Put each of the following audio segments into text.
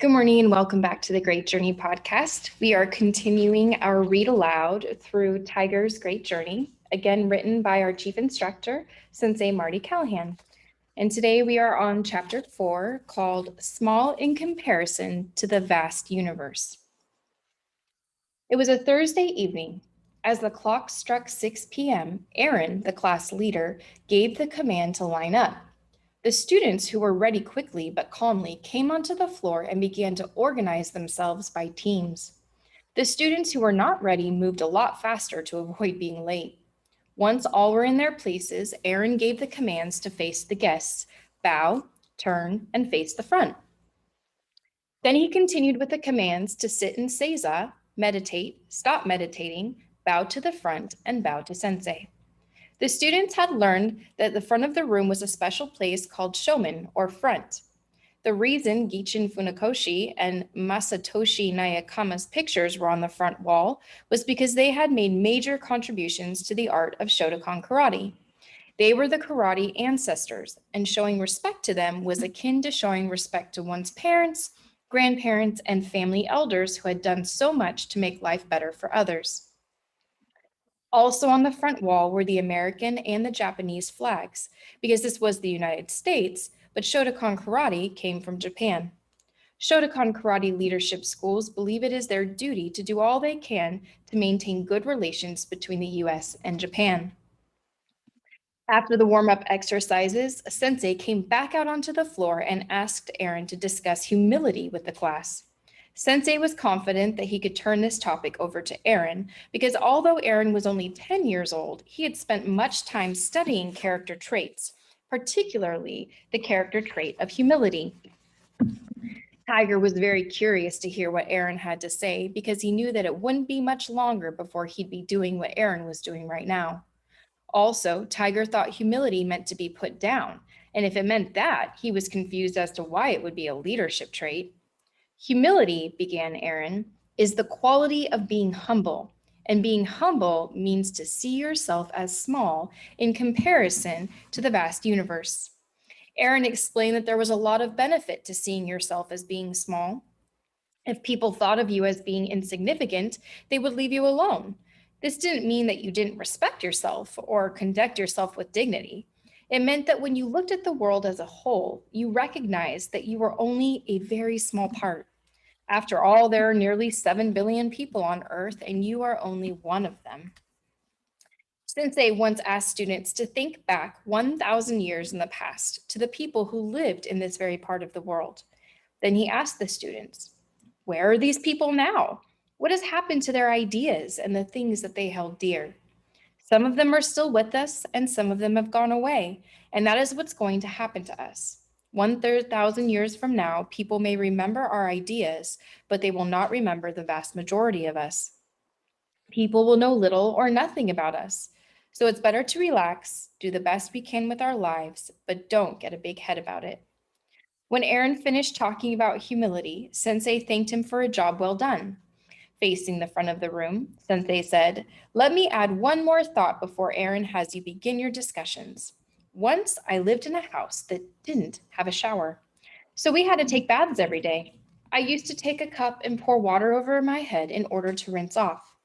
Good morning and welcome back to the Great Journey podcast. We are continuing our read aloud through Tiger's Great Journey, again written by our chief instructor, Sensei Marty Callahan. And today we are on chapter 4 called Small in Comparison to the Vast Universe. It was a Thursday evening. As the clock struck 6 p.m., Aaron, the class leader, gave the command to line up. The students who were ready quickly but calmly came onto the floor and began to organize themselves by teams. The students who were not ready moved a lot faster to avoid being late. Once all were in their places, Aaron gave the commands to face the guests, bow, turn, and face the front. Then he continued with the commands to sit in seiza, meditate, stop meditating, bow to the front, and bow to sensei. The students had learned that the front of the room was a special place called shomen, or front. The reason Gichin Funakoshi and Masatoshi Nayakama's pictures were on the front wall was because they had made major contributions to the art of Shotokan Karate. They were the karate ancestors, and showing respect to them was akin to showing respect to one's parents, grandparents, and family elders who had done so much to make life better for others. Also on the front wall were the American and the Japanese flags, because this was the United States, but Shotokan Karate came from Japan. Shotokan Karate Leadership Schools believe it is their duty to do all they can to maintain good relations between the US and Japan. After the warm-up exercises, a sensei came back out onto the floor and asked Aaron to discuss humility with the class. Sensei was confident that he could turn this topic over to Aaron because although Aaron was only 10 years old, he had spent much time studying character traits, particularly the character trait of humility. Tiger was very curious to hear what Aaron had to say because he knew that it wouldn't be much longer before he'd be doing what Aaron was doing right now. Also, Tiger thought humility meant to be put down, and if it meant that, he was confused as to why it would be a leadership trait. Humility, began Aaron, is the quality of being humble, and being humble means to see yourself as small in comparison to the vast universe. Aaron explained that there was a lot of benefit to seeing yourself as being small. If people thought of you as being insignificant, they would leave you alone. This didn't mean that you didn't respect yourself or conduct yourself with dignity. It meant that when you looked at the world as a whole, you recognized that you were only a very small part. After all, there are nearly 7 billion people on Earth, and you are only one of them. Sensei once asked students to think back 1,000 years in the past to the people who lived in this very part of the world. Then he asked the students, where are these people now? What has happened to their ideas and the things that they held dear? Some of them are still with us, and some of them have gone away, and that is what's going to happen to us. 1,000 years from now, people may remember our ideas, but they will not remember the vast majority of us. People will know little or nothing about us. So it's better to relax, do the best we can with our lives, but don't get a big head about it. When Aaron finished talking about humility, Sensei thanked him for a job well done. Facing the front of the room, Sensei said, let me add one more thought before Aaron has you begin your discussions. Once I lived in a house that didn't have a shower, so we had to take baths every day. I used to take a cup and pour water over my head in order to rinse off.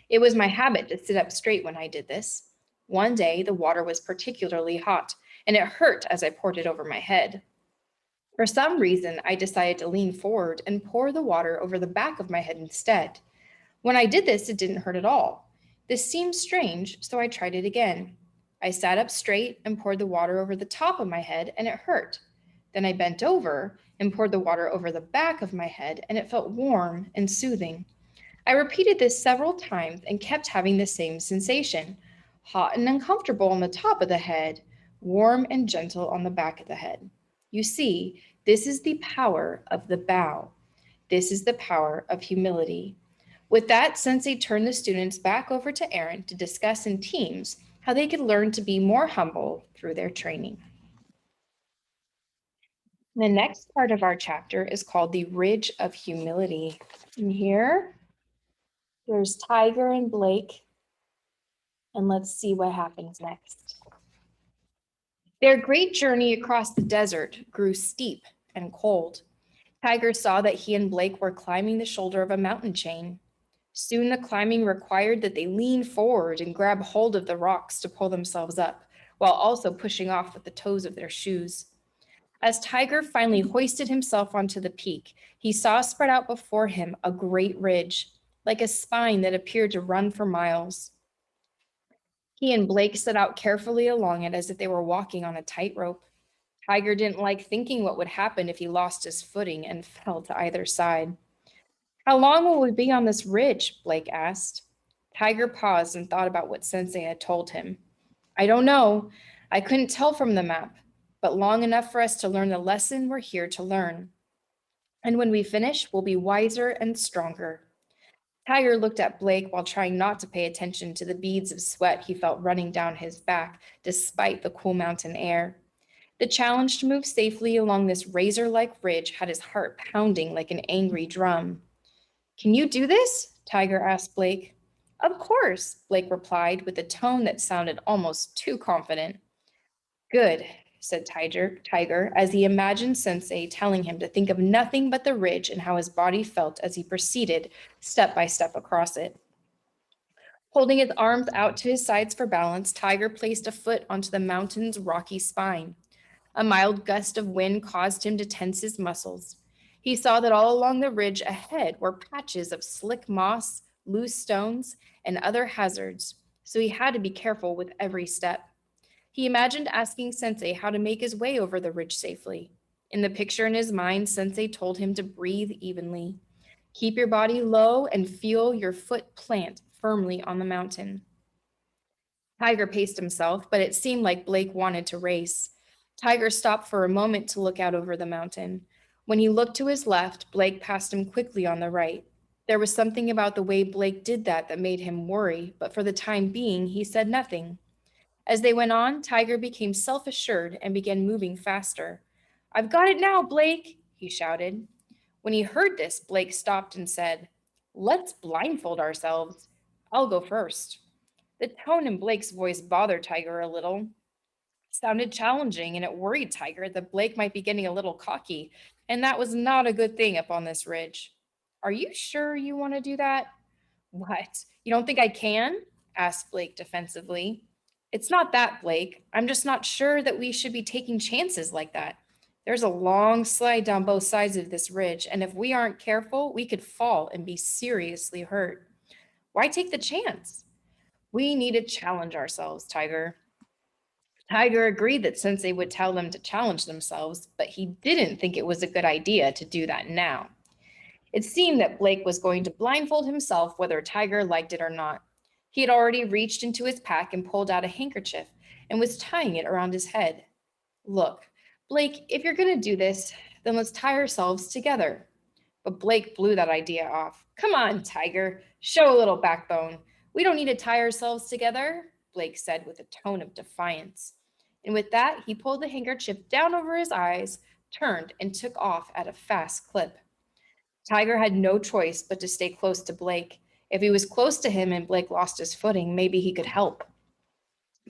It was my habit to sit up straight when I did this. One day, the water was particularly hot, and it hurt as I poured it over my head. For some reason, I decided to lean forward and pour the water over the back of my head instead. When I did this, it didn't hurt at all. This seemed strange, so I tried it again. I sat up straight and poured the water over the top of my head, and it hurt. Then I bent over and poured the water over the back of my head, and it felt warm and soothing. I repeated this several times and kept having the same sensation, hot and uncomfortable on the top of the head, warm and gentle on the back of the head. You see, this is the power of the bow. This is the power of humility. With that, Sensei turned the students back over to Aaron to discuss in teams how they could learn to be more humble through their training. The next part of our chapter is called the Ridge of Humility. And here, there's Tiger and Blake, and let's see what happens next. Their great journey across the desert grew steep and cold. Tiger saw that he and Blake were climbing the shoulder of a mountain chain. Soon the climbing required that they lean forward and grab hold of the rocks to pull themselves up, while also pushing off with the toes of their shoes. As Tiger finally hoisted himself onto the peak, he saw spread out before him a great ridge, like a spine that appeared to run for miles. He and Blake set out carefully along it as if they were walking on a tightrope. Tiger didn't like thinking what would happen if he lost his footing and fell to either side. "How long will we be on this ridge?" Blake asked. Tiger paused and thought about what Sensei had told him. "I don't know. I couldn't tell from the map, but long enough for us to learn the lesson we're here to learn. And when we finish, we'll be wiser and stronger." Tiger looked at Blake while trying not to pay attention to the beads of sweat he felt running down his back despite the cool mountain air. The challenge to move safely along this razor-like ridge had his heart pounding like an angry drum. "Can you do this?" Tiger asked Blake. "Of course," Blake replied with a tone that sounded almost too confident. "Good," said Tiger, as he imagined Sensei telling him to think of nothing but the ridge and how his body felt as he proceeded step by step across it. Holding his arms out to his sides for balance, Tiger placed a foot onto the mountain's rocky spine. A mild gust of wind caused him to tense his muscles. He saw that all along the ridge ahead were patches of slick moss, loose stones, and other hazards, so he had to be careful with every step. He imagined asking Sensei how to make his way over the ridge safely. In the picture in his mind, Sensei told him to breathe evenly. Keep your body low and feel your foot plant firmly on the mountain. Tiger paced himself, but it seemed like Blake wanted to race. Tiger stopped for a moment to look out over the mountain. When he looked to his left, Blake passed him quickly on the right. There was something about the way Blake did that made him worry, but for the time being, he said nothing. As they went on, Tiger became self-assured and began moving faster. "I've got it now, Blake," he shouted. When he heard this, Blake stopped and said, "Let's blindfold ourselves. I'll go first." The tone in Blake's voice bothered Tiger a little. It sounded challenging, and it worried Tiger that Blake might be getting a little cocky, and that was not a good thing up on this ridge. "Are you sure you want to do that?" "What? You don't think I can?" asked Blake defensively. "It's not that, Blake. I'm just not sure that we should be taking chances like that. There's a long slide down both sides of this ridge, and if we aren't careful, we could fall and be seriously hurt. Why take the chance?" "We need to challenge ourselves, Tiger." Tiger agreed that Sensei would tell them to challenge themselves, but he didn't think it was a good idea to do that now. It seemed that Blake was going to blindfold himself whether Tiger liked it or not. He had already reached into his pack and pulled out a handkerchief and was tying it around his head. "Look, Blake, if you're going to do this, then let's tie ourselves together." But Blake blew that idea off. "Come on, Tiger, show a little backbone. We don't need to tie ourselves together," Blake said with a tone of defiance. And with that, he pulled the handkerchief down over his eyes, turned, and took off at a fast clip. Tiger had no choice but to stay close to Blake. If he was close to him and Blake lost his footing, maybe he could help.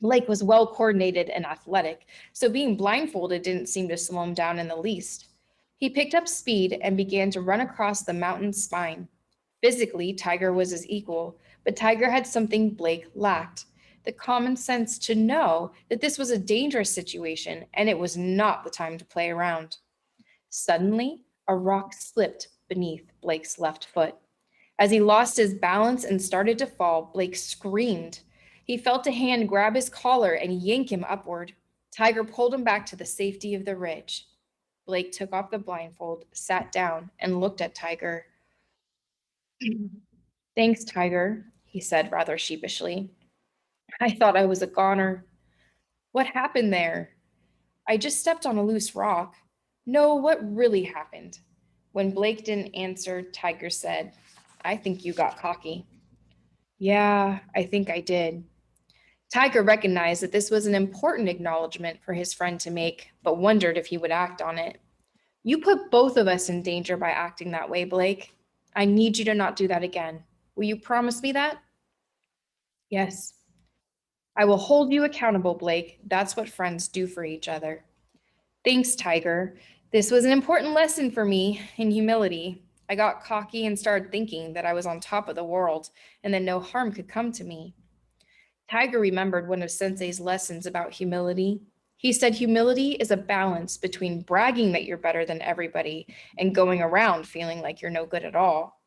Blake was well coordinated and athletic, so being blindfolded didn't seem to slow him down in the least. He picked up speed and began to run across the mountain's spine. Physically, Tiger was his equal, but Tiger had something Blake lacked: the common sense to know that this was a dangerous situation and it was not the time to play around. Suddenly, a rock slipped beneath Blake's left foot. As he lost his balance and started to fall, Blake screamed. He felt a hand grab his collar and yank him upward. Tiger pulled him back to the safety of the ridge. Blake took off the blindfold, sat down, and looked at Tiger. "Thanks, Tiger," he said rather sheepishly. "I thought I was a goner." "What happened there?" "I just stepped on a loose rock." "No, what really happened?" When Blake didn't answer, Tiger said, "I think you got cocky." "Yeah, I think I did." Tiger recognized that this was an important acknowledgement for his friend to make, but wondered if he would act on it. "You put both of us in danger by acting that way, Blake. I need you to not do that again. Will you promise me that?" "Yes." "I will hold you accountable, Blake. That's what friends do for each other." "Thanks, Tiger." This was an important lesson for me in humility. I got cocky and started thinking that I was on top of the world and that no harm could come to me. Tiger remembered one of Sensei's lessons about humility. He said humility is a balance between bragging that you're better than everybody and going around feeling like you're no good at all.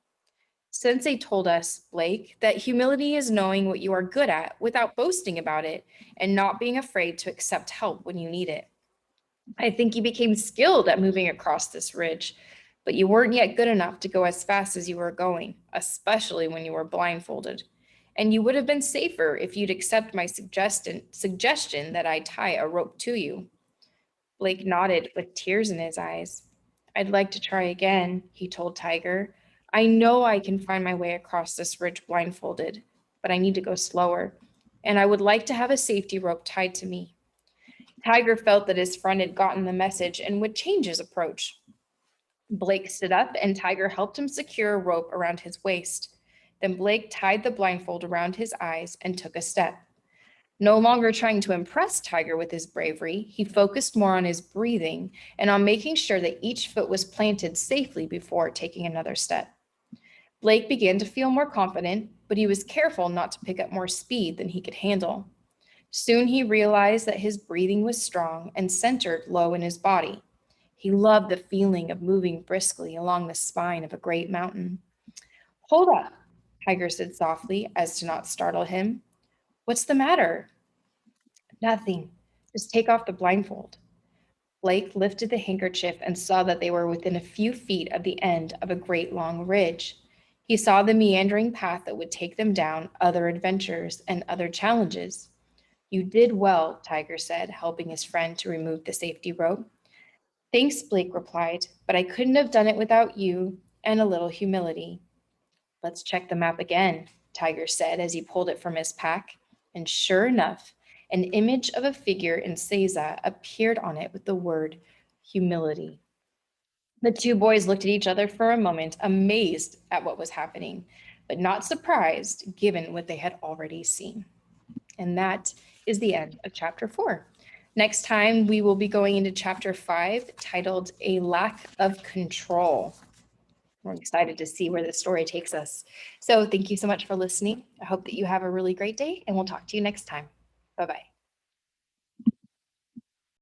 Sensei told us, Blake, that humility is knowing what you are good at without boasting about it and not being afraid to accept help when you need it. I think you became skilled at moving across this ridge, but you weren't yet good enough to go as fast as you were going, especially when you were blindfolded. And you would have been safer if you'd accept my suggestion that I tie a rope to you. Blake nodded with tears in his eyes. I'd like to try again, he told Tiger. I know I can find my way across this ridge blindfolded, but I need to go slower. And I would like to have a safety rope tied to me. Tiger felt that his friend had gotten the message and would change his approach. Blake stood up and Tiger helped him secure a rope around his waist. Then Blake tied the blindfold around his eyes and took a step. No longer trying to impress Tiger with his bravery, he focused more on his breathing and on making sure that each foot was planted safely before taking another step. Blake began to feel more confident, but he was careful not to pick up more speed than he could handle. Soon he realized that his breathing was strong and centered low in his body. He loved the feeling of moving briskly along the spine of a great mountain. Hold up, Tiger said softly as to not startle him. What's the matter? Nothing. Just take off the blindfold. Blake lifted the handkerchief and saw that they were within a few feet of the end of a great long ridge. He saw the meandering path that would take them down other adventures and other challenges. You did well, Tiger said, helping his friend to remove the safety rope. Thanks, Blake replied, but I couldn't have done it without you and a little humility. Let's check the map again, Tiger said as he pulled it from his pack. And sure enough, an image of a figure in seiza appeared on it with the word humility. The two boys looked at each other for a moment, amazed at what was happening, but not surprised given what they had already seen. And that is the end of chapter 4. Next time, we will be going into chapter 5, titled A Lack of Control. We're excited to see where the story takes us. So thank you so much for listening. I hope that you have a really great day, and we'll talk to you next time. Bye-bye.